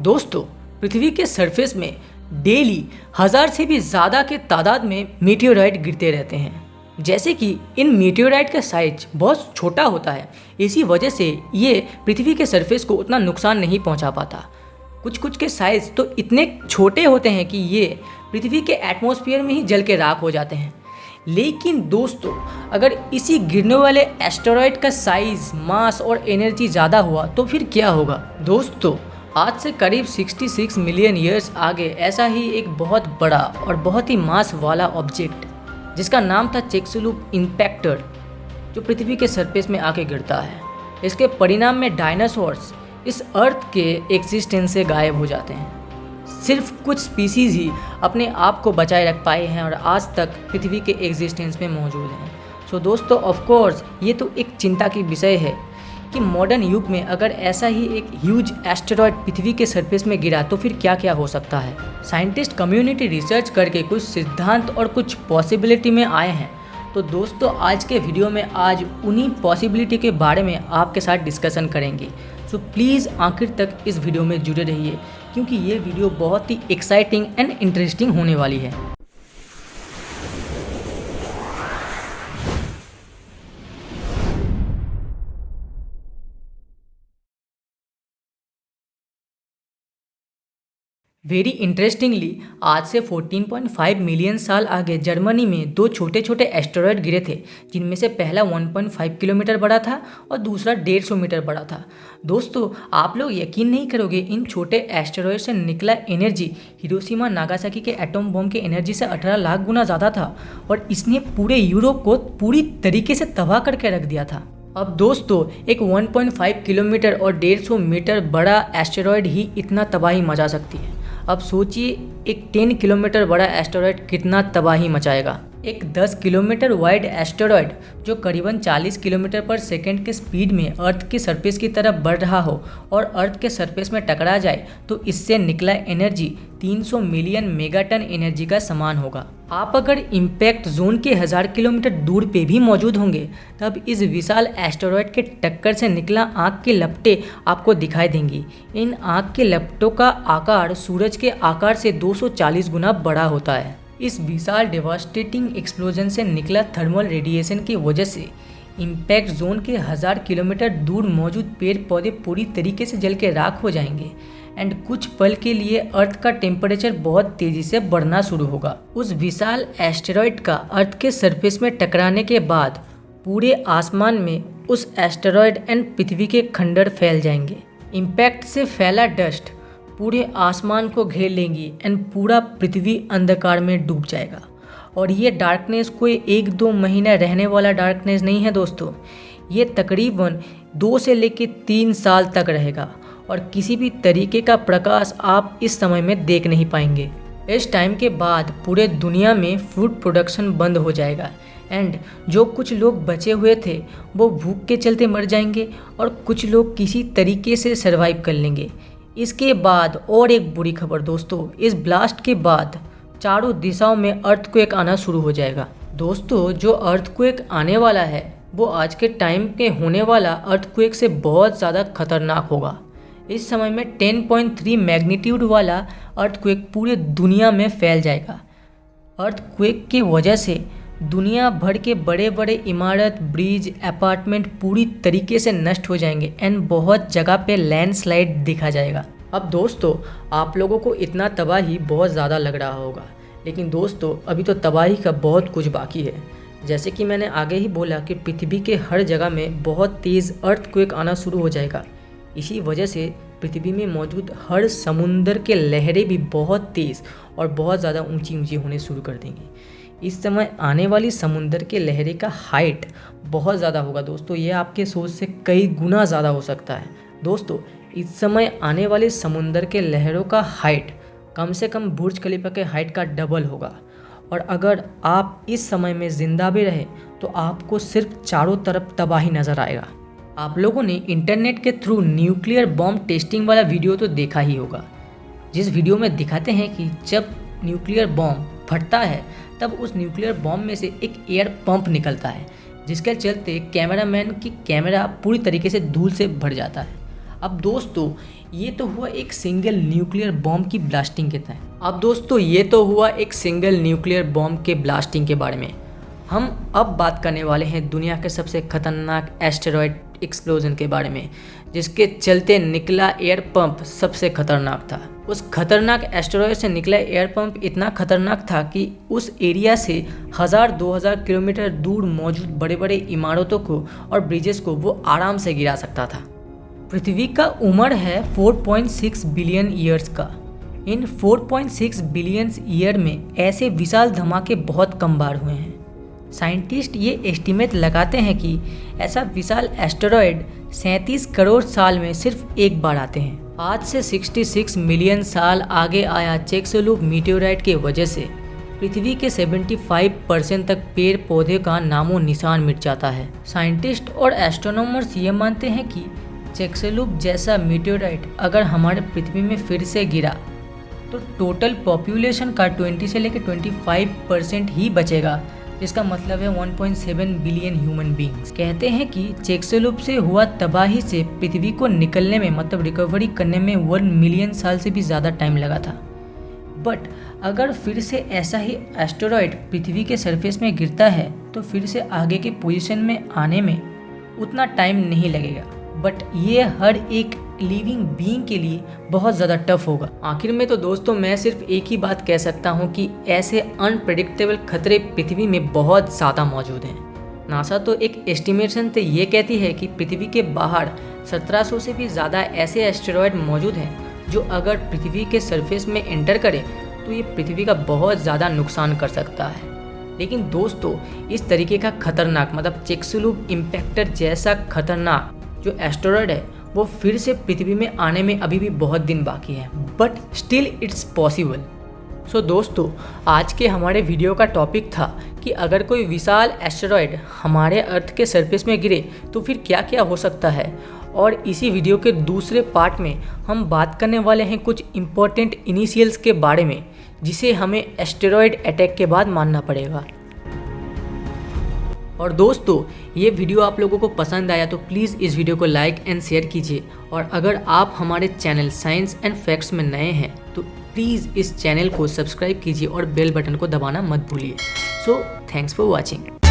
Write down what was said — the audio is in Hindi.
दोस्तों, पृथ्वी के सरफेस में डेली 1000 से भी ज़्यादा के तादाद में मीटियोराइट गिरते रहते हैं। जैसे कि इन मीटियोराइट का साइज बहुत छोटा होता है, इसी वजह से ये पृथ्वी के सरफेस को उतना नुकसान नहीं पहुंचा पाता। कुछ कुछ के साइज तो इतने छोटे होते हैं कि ये पृथ्वी के एटमॉस्फेयर में ही जल के राख हो जाते हैं। लेकिन दोस्तों, अगर इसी गिरने वाले एस्टेरॉयड का साइज, मास और एनर्जी ज़्यादा हुआ तो फिर क्या होगा? दोस्तों, आज से करीब 66 मिलियन ईयर्स आगे ऐसा ही एक बहुत बड़ा और बहुत ही मास वाला ऑब्जेक्ट, जिसका नाम था चिक्सुलुप इम्पैक्टर, जो पृथ्वी के सरफेस में आके गिरता है। इसके परिणाम में डायनासोर्स इस अर्थ के एग्जिस्टेंस से गायब हो जाते हैं। सिर्फ कुछ स्पीसीज़ ही अपने आप को बचाए रख पाए हैं और आज तक पृथ्वी के एग्जिस्टेंस में मौजूद हैं। सो दोस्तों, ऑफ कोर्स ये तो एक चिंता की विषय है कि मॉडर्न युग में अगर ऐसा ही एक ह्यूज एस्टेरॉयड पृथ्वी के सरफेस में गिरा तो फिर क्या क्या हो सकता है। साइंटिस्ट कम्युनिटी रिसर्च करके कुछ सिद्धांत और कुछ पॉसिबिलिटी में आए हैं। तो दोस्तों, आज के वीडियो में आज उन्हीं पॉसिबिलिटी के बारे में आपके साथ डिस्कशन करेंगे। सो प्लीज़ आखिर तक इस वीडियो में जुड़े रहिए, क्योंकि ये वीडियो बहुत ही एक्साइटिंग एंड इंटरेस्टिंग होने वाली है। वेरी इंटरेस्टिंगली, आज से 14.5 मिलियन साल आगे जर्मनी में दो छोटे छोटे एस्टेरॉयड गिरे थे, जिनमें से पहला 1.5 किलोमीटर बड़ा था और दूसरा 150 मीटर बड़ा था। दोस्तों, आप लोग यकीन नहीं करोगे, इन छोटे एस्टेरॉयड से निकला एनर्जी हिरोशिमा नागासाकी के एटॉम बम के एनर्जी से 18 लाख गुना ज़्यादा था और इसने पूरे यूरोप को पूरी तरीके से तबाह करके रख दिया था। अब दोस्तों, एक 1.5 किलोमीटर और 150 मीटर बड़ा एस्टेरॉयड ही इतना तबाही मचा सकती है। अब सोचिए, एक 10 किलोमीटर बड़ा एस्टेरॉयड कितना तबाही मचाएगा। एक 10 किलोमीटर वाइड एस्टेरॉयड जो करीबन 40 किलोमीटर पर सेकंड के स्पीड में अर्थ के सरफेस की तरफ बढ़ रहा हो और अर्थ के सरफेस में टकरा जाए तो इससे निकला एनर्जी 300 मिलियन मेगाटन एनर्जी का समान होगा। आप अगर इम्पैक्ट जोन के 1000 किलोमीटर दूर पे भी मौजूद होंगे, तब इस विशाल एस्टेरॉयड के टक्कर से निकला आग के लपटे आपको दिखाई देंगी। इन आग के लपटों का आकार सूरज के आकार से 240 गुना बड़ा होता है। इस विशाल डेवास्टेटिंग एक्सप्लोजन से निकला थर्मल रेडिएशन की वजह से इम्पैक्ट जोन के 1000 किलोमीटर दूर मौजूद पेड़ पौधे पूरी तरीके से जल के राख हो जाएंगे एंड कुछ पल के लिए अर्थ का टेम्परेचर बहुत तेज़ी से बढ़ना शुरू होगा। उस विशाल एस्टेरॉयड का अर्थ के सरफेस में टकराने के बाद पूरे आसमान में उस एस्टेरॉयड एंड पृथ्वी के खंडर फैल जाएंगे। इम्पैक्ट से फैला डस्ट पूरे आसमान को घेर लेंगी एंड पूरा पृथ्वी अंधकार में डूब जाएगा। और ये डार्कनेस कोई 1-2 महीना रहने वाला डार्कनेस नहीं है दोस्तों, ये तकरीबन 2 से लेकर 3 साल तक रहेगा और किसी भी तरीके का प्रकाश आप इस समय में देख नहीं पाएंगे। इस टाइम के बाद पूरे दुनिया में फूड प्रोडक्शन बंद हो जाएगा एंड जो कुछ लोग बचे हुए थे वो भूख के चलते मर जाएंगे और कुछ लोग किसी तरीके से सर्वाइव कर लेंगे। इसके बाद और एक बुरी खबर दोस्तों, इस ब्लास्ट के बाद चारों दिशाओं में अर्थक्वेक आना शुरू हो जाएगा। दोस्तों, जो अर्थक्वेक आने वाला है वो आज के टाइम के होने वाला अर्थक्वेक से बहुत ज़्यादा खतरनाक होगा। इस समय में 10.3 मैग्नीट्यूड वाला अर्थक्वेक पूरे दुनिया में फैल जाएगा। अर्थक्वेक की वजह से दुनिया भर के बड़े बड़े इमारत, ब्रिज, अपार्टमेंट पूरी तरीके से नष्ट हो जाएंगे एंड बहुत जगह पे लैंडस्लाइड दिखा जाएगा। अब दोस्तों, आप लोगों को इतना तबाही बहुत ज़्यादा लग रहा होगा, लेकिन दोस्तों अभी तो तबाही का बहुत कुछ बाकी है। जैसे कि मैंने आगे ही बोला कि पृथ्वी के हर जगह में बहुत तेज़ अर्थक्वेक आना शुरू हो जाएगा। इसी वजह से पृथ्वी में मौजूद हर समुंदर के लहरें भी बहुत तेज़ और बहुत ज़्यादा ऊंची ऊंची होने शुरू कर देंगी। इस समय आने वाली समुंदर के लहरें का हाइट बहुत ज़्यादा होगा दोस्तों, ये आपके सोच से कई गुना ज़्यादा हो सकता है। दोस्तों, इस समय आने वाले समुंदर के लहरों का हाइट कम से कम बुर्ज खलीफा के हाइट का डबल होगा। और अगर आप इस समय में ज़िंदा भी रहे तो आपको सिर्फ चारों तरफ तबाही नज़र आएगा। आप लोगों ने इंटरनेट के थ्रू न्यूक्लियर बॉम्ब टेस्टिंग वाला वीडियो तो देखा ही होगा, जिस वीडियो में दिखाते हैं कि जब न्यूक्लियर बॉम्ब फटता है तब उस न्यूक्लियर बॉम्ब में से एक एयर पंप निकलता है, जिसके चलते कैमरामैन की कैमरा पूरी तरीके से धूल से भर जाता है। अब दोस्तों ये तो हुआ एक सिंगल न्यूक्लियर बॉम्ब की ब्लास्टिंग के ब्लास्टिंग के बारे में। हम अब बात करने वाले हैं दुनिया के सबसे खतरनाक एस्टेरॉयड एक्सप्लोजन के बारे में, जिसके चलते निकला एयर पंप सबसे खतरनाक था। उस खतरनाक एस्टेरॉयड से निकला एयर पंप इतना खतरनाक था कि उस एरिया से 1000-2000 किलोमीटर दूर मौजूद बड़े बड़े इमारतों को और ब्रिजेस को वो आराम से गिरा सकता था। पृथ्वी का उम्र है 4.6 बिलियन ईयर्स का। इन 4.6 बिलियन ईयर में ऐसे विशाल धमाके बहुत कम बार हुए हैं। साइंटिस्ट ये एस्टीमेट लगाते हैं कि ऐसा विशाल एस्टेरॉयड 37 करोड़ साल में सिर्फ एक बार आते हैं। आज से 66 मिलियन साल आगे आया चेक्सुलूप मीटेओराइट की वजह से पृथ्वी के 75% तक पेड़ पौधे का नामो निशान मिट जाता है। साइंटिस्ट और एस्ट्रोनॉमर्स ये मानते हैं कि चेक्सुलूप जैसा मीटेओराइट अगर हमारे पृथ्वी में फिर से गिरा तो टोटल पॉपुलेशन का 20 से लेकर 25% ही बचेगा, जिसका मतलब है 1.7 बिलियन ह्यूमन बींग्स। कहते हैं कि चेक्सुलूप से हुआ तबाही से पृथ्वी को निकलने में मतलब रिकवरी करने में 1 मिलियन साल से भी ज़्यादा टाइम लगा था। बट अगर फिर से ऐसा ही एस्टेरॉयड पृथ्वी के सरफेस में गिरता है तो फिर से आगे के पोजीशन में आने में उतना टाइम नहीं लगेगा, बट ये हर एक लिविंग बीइंग के लिए बहुत ज़्यादा टफ होगा। आखिर में तो दोस्तों मैं सिर्फ एक ही बात कह सकता हूँ कि ऐसे अनप्रेडिक्टेबल खतरे पृथ्वी में बहुत ज़्यादा मौजूद हैं। नासा तो एक एस्टिमेशन से ये कहती है कि पृथ्वी के बाहर 1700 से भी ज़्यादा ऐसे एस्टेरॉयड मौजूद हैं जो अगर पृथ्वी के सरफेस में एंटर करे तो ये पृथ्वी का बहुत ज़्यादा नुकसान कर सकता है। लेकिन दोस्तों इस तरीके का खतरनाक मतलब चेक्सुलूप इम्पैक्टर जैसा खतरनाक जो एस्टेरॉयड है वो फिर से पृथ्वी में आने में अभी भी बहुत दिन बाकी है, बट स्टिल इट्स पॉसिबल। सो दोस्तों आज के हमारे वीडियो का टॉपिक था कि अगर कोई विशाल एस्टेरॉयड हमारे अर्थ के सरफेस में गिरे तो फिर क्या क्या हो सकता है। और इसी वीडियो के दूसरे पार्ट में हम बात करने वाले हैं कुछ इम्पोर्टेंट इनिशियल्स के बारे में जिसे हमें एस्टेरॉयड अटैक के बाद मानना पड़ेगा। और दोस्तों ये वीडियो आप लोगों को पसंद आया तो प्लीज़ इस वीडियो को लाइक एंड शेयर कीजिए। और अगर आप हमारे चैनल साइंस एंड फैक्ट्स में नए हैं तो प्लीज़ इस चैनल को सब्सक्राइब कीजिए और बेल बटन को दबाना मत भूलिए। So thanks for watching.